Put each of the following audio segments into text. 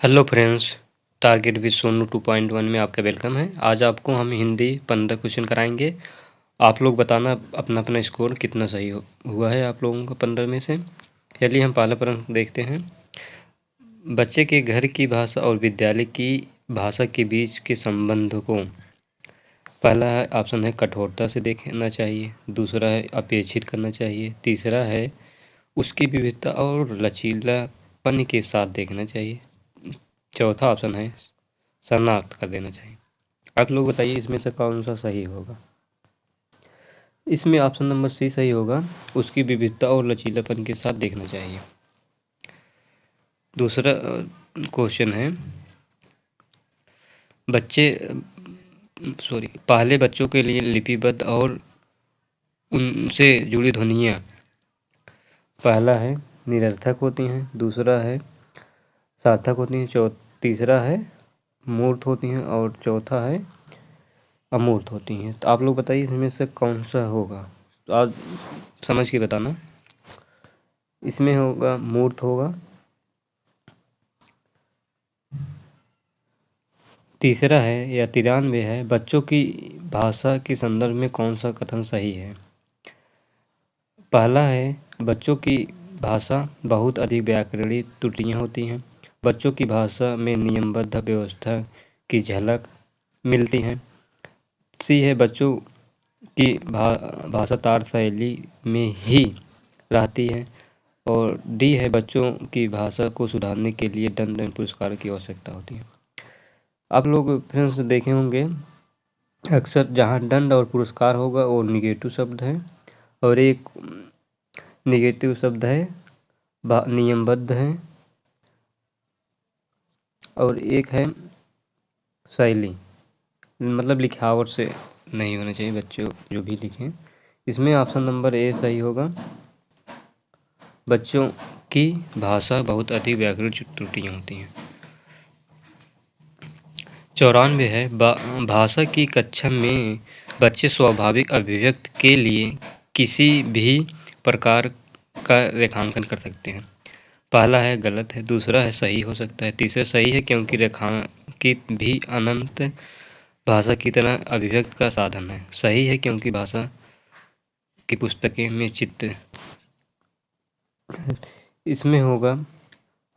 Hello friends, target with Sonu 2.1 में आपका welcome है। आज आपको हम हिंदी 15 क्वेश्चन कराएंगे। आप लोग बताना अपना अपना स्कोर कितना सही हुआ है आप लोगों का 15 में से। चलिए हम पहला प्रश्न देखते हैं। बच्चे के घर की भाषा और विद्यालय की भाषा के बीच के संबंध को पहला है ऑप्शन है कठोरता से देखना चाहिए, दूसरा है अपेक्षित करना चाहिए, तीसरा है उसकी विविधता और लचीलापन के साथ देखना चाहिए, चौथा ऑप्शन है शनाख्त कर देना चाहिए। आप लोग बताइए इसमें से कौन सा सही होगा। इसमें ऑप्शन नंबर सी सही होगा, उसकी विविधता और लचीलापन के साथ देखना चाहिए। दूसरा क्वेश्चन है पहले बच्चों के लिए लिपिबद्ध और उनसे जुड़ी ध्वनियाँ पहला है निरर्थक होती हैं, दूसरा है सार्थक होती हैं, तीसरा है मूर्त होती हैं और चौथा है अमूर्त होती हैं। तो आप लोग बताइए इसमें से कौन सा होगा। तो आप समझ के बताना। इसमें होगा मूर्त होगा। तीसरा है या 93 है बच्चों की भाषा के संदर्भ में कौन सा कथन सही है। पहला है बच्चों की भाषा बहुत अधिक व्याकरणिक त्रुटियाँ होती हैं, बच्चों की भाषा में नियमबद्ध व्यवस्था की झलक मिलती है। सी है बच्चों की भाषा तार शैली में ही रहती है। और डी है बच्चों की भाषा को सुधारने के लिए दंड एवं पुरस्कार की आवश्यकता होती है। आप लोग फ्रेंड्स देखे होंगे अक्सर जहाँ दंड और पुरस्कार होगा वो निगेटिव शब्द है और एक निगेटिव शब्द है नियमबद्ध है और एक है शैली, मतलब लिखावट से नहीं होना चाहिए बच्चों जो भी लिखें। इसमें ऑप्शन नंबर ए सही होगा, बच्चों की भाषा बहुत अधिक व्याकरण त्रुटियाँ होती हैं। 94 है भाषा की कक्षा में बच्चे स्वाभाविक अभिव्यक्ति के लिए किसी भी प्रकार का रेखांकन कर सकते हैं। पहला है गलत है, दूसरा है सही हो सकता है, तीसरा सही है क्योंकि रेखांकित भी अनंत भाषा की तरह अभिव्यक्ति का साधन है। सही है क्योंकि भाषा की पुस्तकें में चित्र। इसमें होगा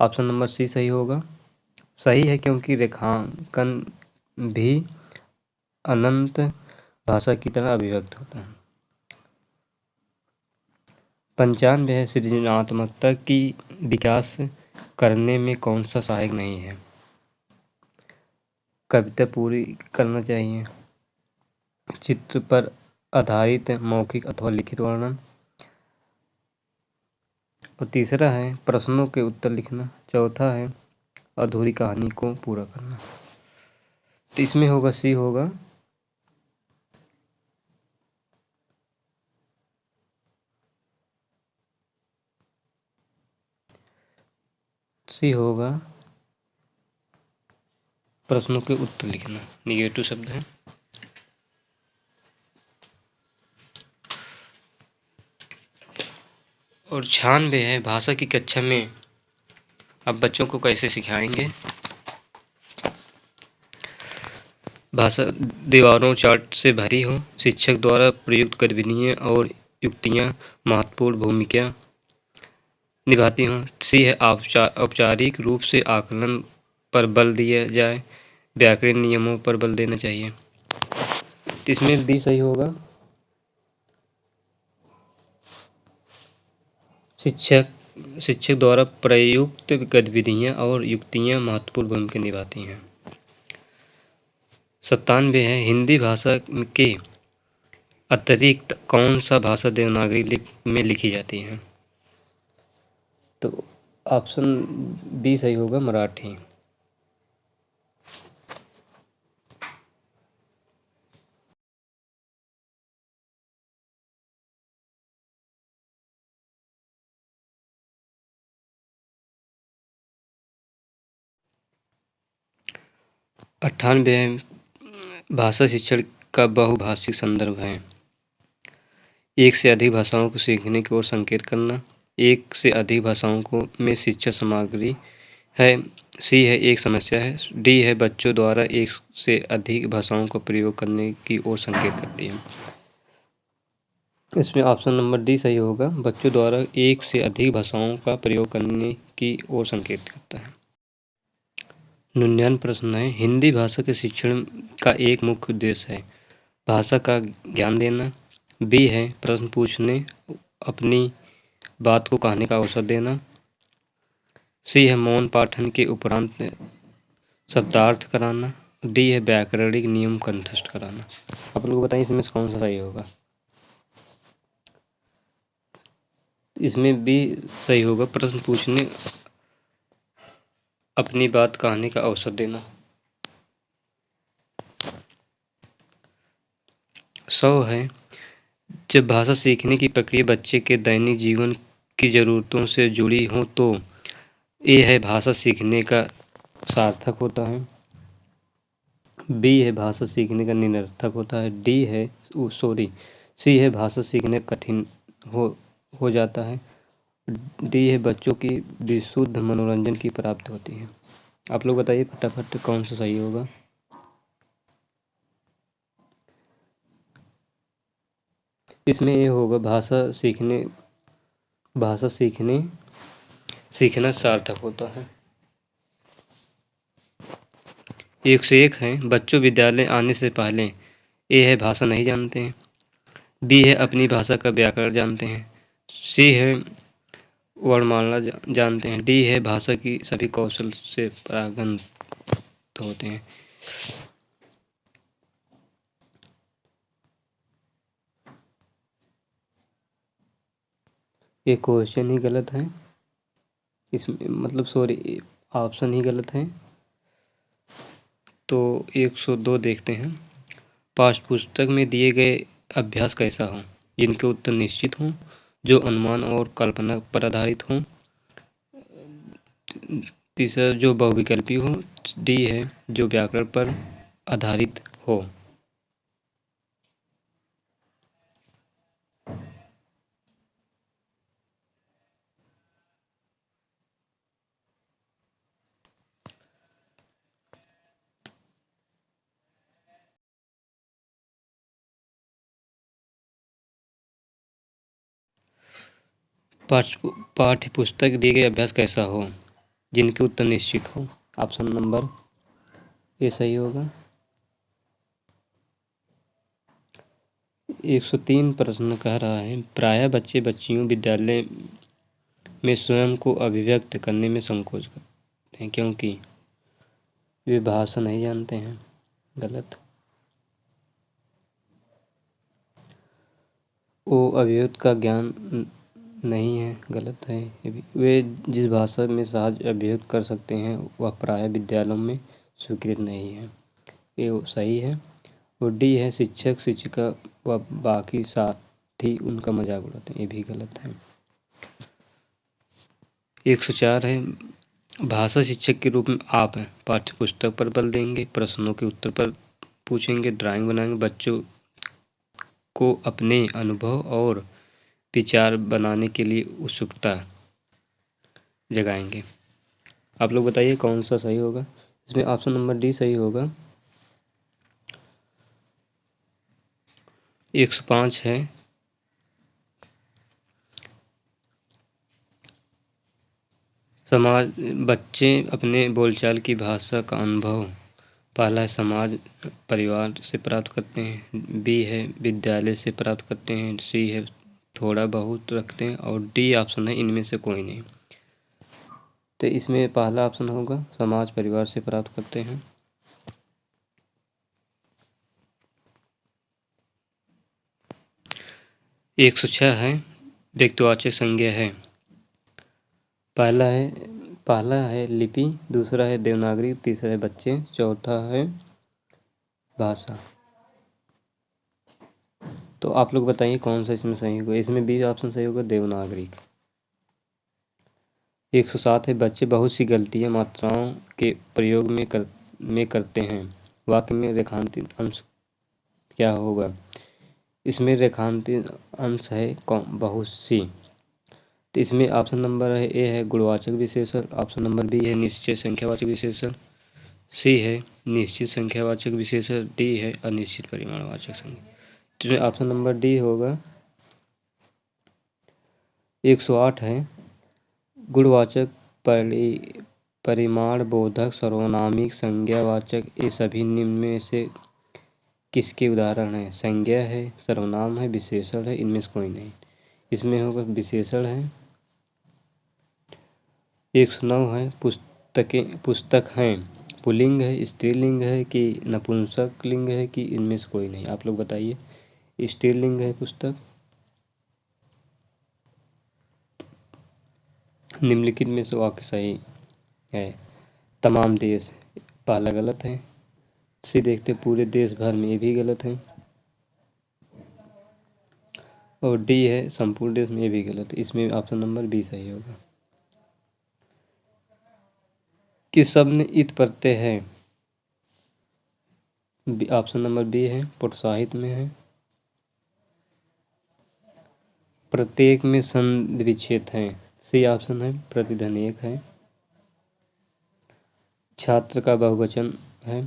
ऑप्शन नंबर सी सही होगा, सही है क्योंकि रेखांकन भी अनंत भाषा की तरह अभिव्यक्त होता है। 95 है सृजनात्मकता की विकास करने में कौन सा सहायक नहीं है। कविता पूरी करना चाहिए, चित्र पर आधारित मौखिक अथवा लिखित वर्णन, और तीसरा है प्रश्नों के उत्तर लिखना, चौथा है अधूरी कहानी को पूरा करना। तो इसमें होगा सी होगा, सी होगा प्रश्नों के उत्तर लिखना, निगेटिव शब्द है। और 96 है भाषा की कक्षा में अब बच्चों को कैसे सिखाएंगे। भाषा दीवारों चार्ट से भरी हो, शिक्षक द्वारा प्रयुक्त गतिविधियाँ और युक्तियाँ महत्वपूर्ण भूमिका निभाती हों। सी है औपचारिक रूप से आकलन पर बल दिया जाए, व्याकरण नियमों पर बल देना चाहिए। इसमें डी सही होगा, शिक्षक द्वारा प्रयुक्त गतिविधियाँ और युक्तियाँ महत्वपूर्ण भूमिका निभाती हैं। 97 है हिंदी भाषा के अतिरिक्त कौन सा भाषा देवनागरी लिपि में लिखी जाती है। तो ऑप्शन बी सही होगा, मराठी। अट्ठानवे भाषा शिक्षण का बहुभाषिक संदर्भ है। एक से अधिक भाषाओं को सीखने की ओर संकेत करना, एक से अधिक भाषाओं को में शिक्षा सामग्री है, सी है एक समस्या है, डी है बच्चों द्वारा एक से अधिक भाषाओं का प्रयोग करने की ओर संकेत करती है। इसमें ऑप्शन नंबर डी सही होगा, बच्चों द्वारा एक से अधिक भाषाओं का प्रयोग करने की ओर संकेत करता है। 99 प्रश्न है, हिंदी भाषा के शिक्षण का एक मुख्य उद्देश्य है भाषा का ज्ञान देना, बी है प्रश्न पूछने अपनी बात को कहने का अवसर देना, सी है मौन पाठन के उपरांत शब्दार्थ कराना, डी है व्याकरणिक नियम कंठस्थ कराना। आप लोग बताइए इसमें से कौन सा सही होगा। इसमें भी सही होगा, प्रश्न पूछने अपनी बात कहने का अवसर देना। 100 है, जब भाषा सीखने की प्रक्रिया बच्चे के दैनिक जीवन की ज़रूरतों से जुड़ी हो तो ए है भाषा सीखने का सार्थक होता है, बी है भाषा सीखने का निरर्थक होता है, सी है भाषा सीखने कठिन हो जाता है, डी है बच्चों की विशुद्ध मनोरंजन की प्राप्ति होती है। आप लोग बताइए फटाफट कौन सा सही होगा। इसमें ये होगा भाषा सीखना सार्थक होता है। 101 है, बच्चों विद्यालय आने से पहले ए है भाषा नहीं जानते हैं, बी है अपनी भाषा का व्याकरण जानते हैं, सी है वर्णमाला जानते हैं, डी है भाषा की सभी कौशल से पारंगत होते हैं। ये क्वेश्चन ही गलत है, इसमें मतलब सॉरी ऑप्शन ही गलत है। तो 102 देखते हैं, पाठ्य पुस्तक में दिए गए अभ्यास कैसा हो, जिनके उत्तर निश्चित हों, जो अनुमान और कल्पना पर आधारित हों, तीसरा जो बहुविकल्पी हो, डी है जो व्याकरण पर आधारित हो। पाठ्य पुस्तक दिए गए अभ्यास कैसा हो, जिनके उत्तर निश्चित हो, ऑप्शन नंबर ए सही होगा। 103 प्रश्न कह रहा है, प्रायः बच्चे बच्चियों विद्यालय में स्वयं को अभिव्यक्त करने में संकोच करते हैं क्योंकि वे भाषा नहीं जानते हैं। गलत। वो अभिव्यक्त का ज्ञान नहीं है। गलत है ये भी। वे जिस भाषा में सहज अभिव्यक्त कर सकते हैं वह प्रायः विद्यालयों में स्वीकृत नहीं है। ये सही है। और डी है शिक्षक शिक्षिका व बाकी साथी उनका मजाक उड़ाते हैं। ये भी गलत है। 104 है, भाषा शिक्षक के रूप में आप हैं, पाठ्य पुस्तक पर बल देंगे, प्रश्नों के उत्तर पर पूछेंगे, ड्राइंग बनाएंगे, बच्चों को अपने अनुभव और विचार बनाने के लिए उत्सुकता जगाएंगे। आप लोग बताइए कौन सा सही होगा। इसमें ऑप्शन नंबर डी सही होगा। 105 है, समाज बच्चे अपने बोलचाल की भाषा का अनुभव पहला है समाज परिवार से प्राप्त करते हैं, बी है विद्यालय से प्राप्त करते हैं, सी है थोड़ा बहुत रखते हैं और डी ऑप्शन है इनमें से कोई नहीं। तो इसमें पहला ऑप्शन होगा समाज परिवार से प्राप्त करते हैं। 106 है, व्यक्तिवाचक संज्ञा है। पहला है लिपि, दूसरा है देवनागरी, तीसरा है बच्चे, चौथा है भाषा। तो आप लोग बताइए कौन सा इसमें सही होगा। इसमें बी ऑप्शन सही होगा देवनागरी। 107 है, बच्चे बहुत सी गलतियां मात्राओं के प्रयोग में करते हैं, वाक्य में रेखांकित अंश क्या होगा। इसमें रेखांकित अंश है बहुत सी। तो इसमें ऑप्शन नंबर है ए है गुणवाचक विशेषण, ऑप्शन नंबर बी है निश्चित संख्यावाचक विशेषण, सी है निश्चित संख्यावाचक विशेषण, डी है अनिश्चित परिमाणवाचक संख्या। तो ऑप्शन नंबर डी होगा। 108 है गुणवाचक, परिमाण बोधक, सर्वनामिक, संज्ञावाचक ये सभी निम्न में से किसके उदाहरण हैं? संज्ञा है, सर्वनाम है, विशेषण है, इनमें से कोई नहीं। इसमें होगा विशेषण है। 109 है पुस्तक हैं पुल्लिंग है, स्त्रीलिंग है कि नपुंसक लिंग है कि इनमें से कोई नहीं? आप लोग बताइए। स्त्रीलिंग है पुस्तक। निम्नलिखित में से वाक्य सही है। तमाम देश, पहला गलत है। सी देखते पूरे देश भर में, ये भी गलत है। और डी है संपूर्ण देश में, ये भी गलत है। इसमें ऑप्शन नंबर बी सही होगा। किस शब्द में इत प्रत्यय है? ऑप्शन नंबर बी है प्रोत्साहित में है। प्रत्येक में संधि विच्छेद है। सी ऑप्शन है प्रतिधन एक है। छात्र का बहुवचन है,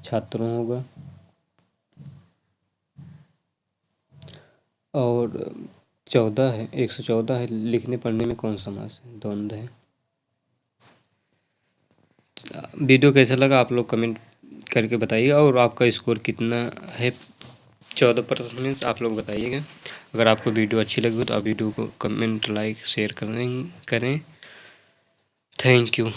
छात्रों होगा। और 14 है 114 है लिखने पढ़ने में कौन समास है? द्वंद्व है। वीडियो कैसा लगा आप लोग कमेंट करके बताइएगा। और आपका स्कोर कितना है 14 प्रश्न में आप लोग बताइएगा। अगर आपको वीडियो अच्छी लगी हो तो आप वीडियो को कमेंट लाइक शेयर करें। Thank you.